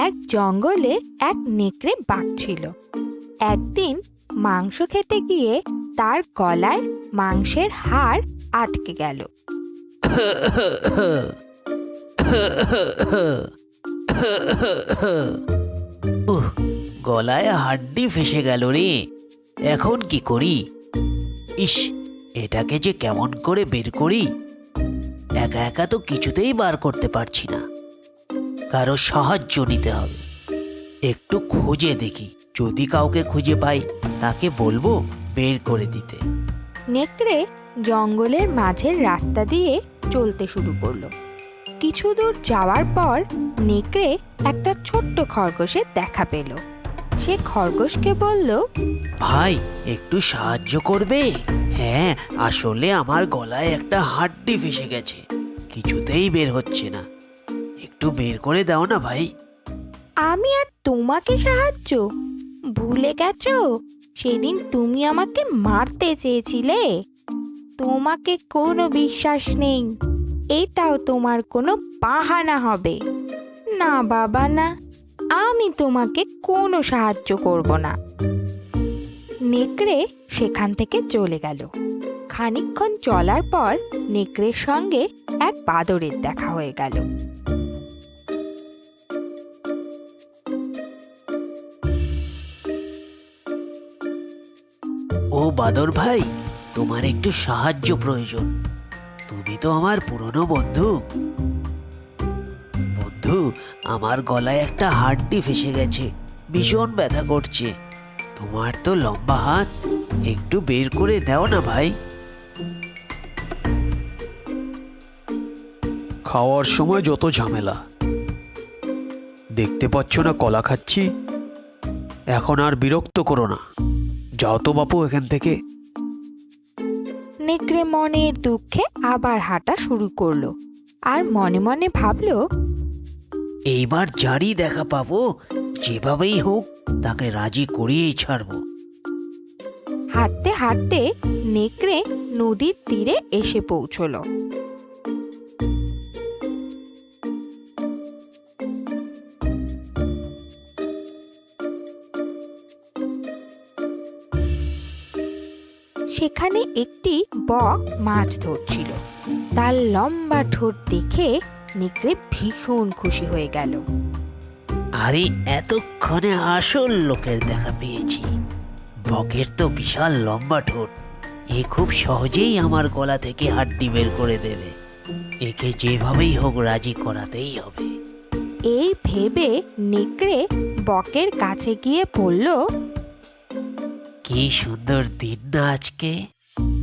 এক জঙ্গলে এক নেকড়ে বাঘ ছিল। একদিন মাংস খেতে গিয়ে তার গলায় মাংসের হাড় আটকে গেল। গলায় হাড্ডি ফেসে গেল রে, এখন কি করি? ইস, এটাকে যে কেমন করে বের করি? একা একা তো কিছুতেই বার করতে পারছি না, কারো সাহায্য নিতে হবে। একটু খুঁজে দেখি, যদি কাউকে খুঁজে পাই তাকে বলবো বের করে দিতে। নেকড়ে জঙ্গলের মাঝের রাস্তা দিয়ে চলতে শুরু করলো। কিছু দূর যাওয়ার পর নেকড়ে একটা ছোট্ট খরগোশের দেখা পেল। সে খরগোশকে বলল, ভাই, একটু সাহায্য করবে? হ্যাঁ, আসলে আমার গলায় একটা হাড্ডি ফেসে গেছে, কিছুতেই বের হচ্ছে না, একটু বের করে দাও না ভাই। আমি আর তোমাকে সাহায্য? ভুলে গেছো সেদিন তুমি আমাকে মারতে চেয়েছিলে? তোমাকে কোনো বিশ্বাস নেই, এটাও তোমার কোনো বাহানা হবে। না বাবা না, আমি তোমাকে কোনো সাহায্য করব না। নেকড়ে সেখান থেকে চলে গেল। খানিকক্ষণ চলার পর নেকড়ের সঙ্গে এক বাদরের দেখা হয়ে গেল। ও বাদর ভাই, তোমার একটু সাহায্য প্রয়োজন। তুমি তো আমার পুরনো বন্ধু। বন্ধু, আমার গলায় একটা হাড্ডি ফেসে গেছে, ভীষণ ব্যথা করছে। তোমার তো লম্বা হাত, একটু বের করে দাও না ভাই। খাওয়ার সময় যত ঝামেলা, দেখতে পাচ্ছ না কলা খাচ্ছি? এখন আর বিরক্ত করো না, যাও তো বাপু এখান থেকে। নেকড়ে মনের দুঃখে আবার হাঁটা শুরু করলো আর মনে মনে ভাবলো, এইবার যারই দেখা পাবো, যেভাবেই হোক তাকে রাজি করিয়েই ছাড়বো। হাঁটতে হাঁটতে নেকড়ে নদীর তীরে এসে পৌঁছলো। সেখানে একটি বক মাছ ধরছিল। তার লম্বা ঠোঁট দেখে নেকড়ে ভীষণ খুশি হয়ে গেল। আরে, এতক্ষণে আসল লোকের দেখা পেয়েছি। বকের তো বিশাল লম্বা ঠোঁট, এ খুব সহজেই আমার গলা থেকে হাড্ডি বের করে দেবে। একে যেভাবেই হোক রাজি করাতেই হবে। এই ভেবে নেকড়ে বকের কাছে গিয়ে বলল, কি সুন্দর দিন না আজকে!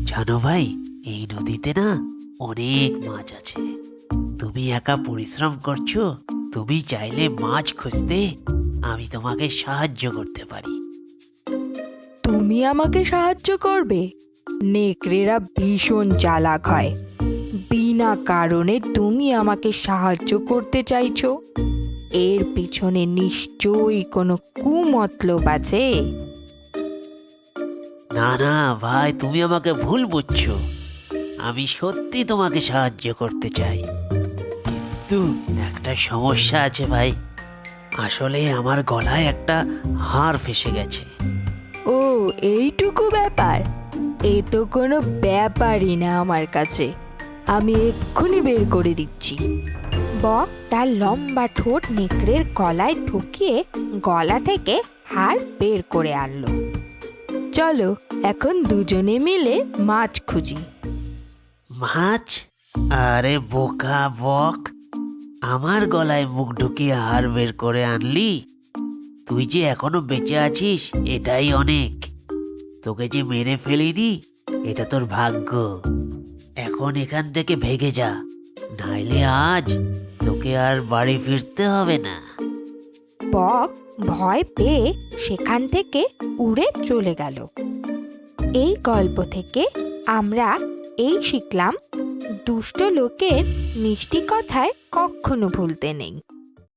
জানো ভাই, এই নদীতে না অনেক মাছ আছে। তুমি একা পরিশ্রম করছো, তুমি চাইলে মাছ খুঁজতে আমি তোমাকে সাহায্য করতে পারি। তুমি আমাকে সাহায্য করবে? নেকড়েরা ভীষণ চালাক হয়। বিনা কারণে তুমি আমাকে সাহায্য করতে চাইছো? এর পিছনে নিশ্চয়ই কোনো কুমতলব আছে। না না ভাই, তুমি আমাকে ভুল বুঝছো। আমি সত্যি তোমাকে সাহায্য করতে চাই, কিন্তু একটা সমস্যা আছে ভাই। আসলে আমার গলায় একটা হাড় ফেসে গেছে। ও, এইটুকু ব্যাপার? এ তো কোনো ব্যাপারই না আমার কাছে। আমি এক্ষুনি বের করে দিচ্ছি। বক তার লম্বা ঠোঁট নেকড়ের গলায় ঢুকিয়ে গলা থেকে হাড় বের করে আনলো। চলো এখন দুজনে মিলে মাছ খুঁজি। মাছ? আরে বোকা বক, আমার গলায় মুখ ঢুকিয়ে হাড় বের করে আনলি? তুই যে এখনো বেঁচে আছিস এটাই অনেক। তোকে যে মেরে ফেলিনি, এটা তোর ভাগ্য। এখন এখান থেকে ভেগে যা, নাইলে আজ তোকে আর বাড়ি ফিরতে হবে না। বক ভয় পেয়ে সেখান থেকে উড়ে চলে গেল। এই গল্প থেকে আমরা এই শিখলাম, দুষ্ট লোকের মিষ্টি কথায় কখনো ভুলতে নেই।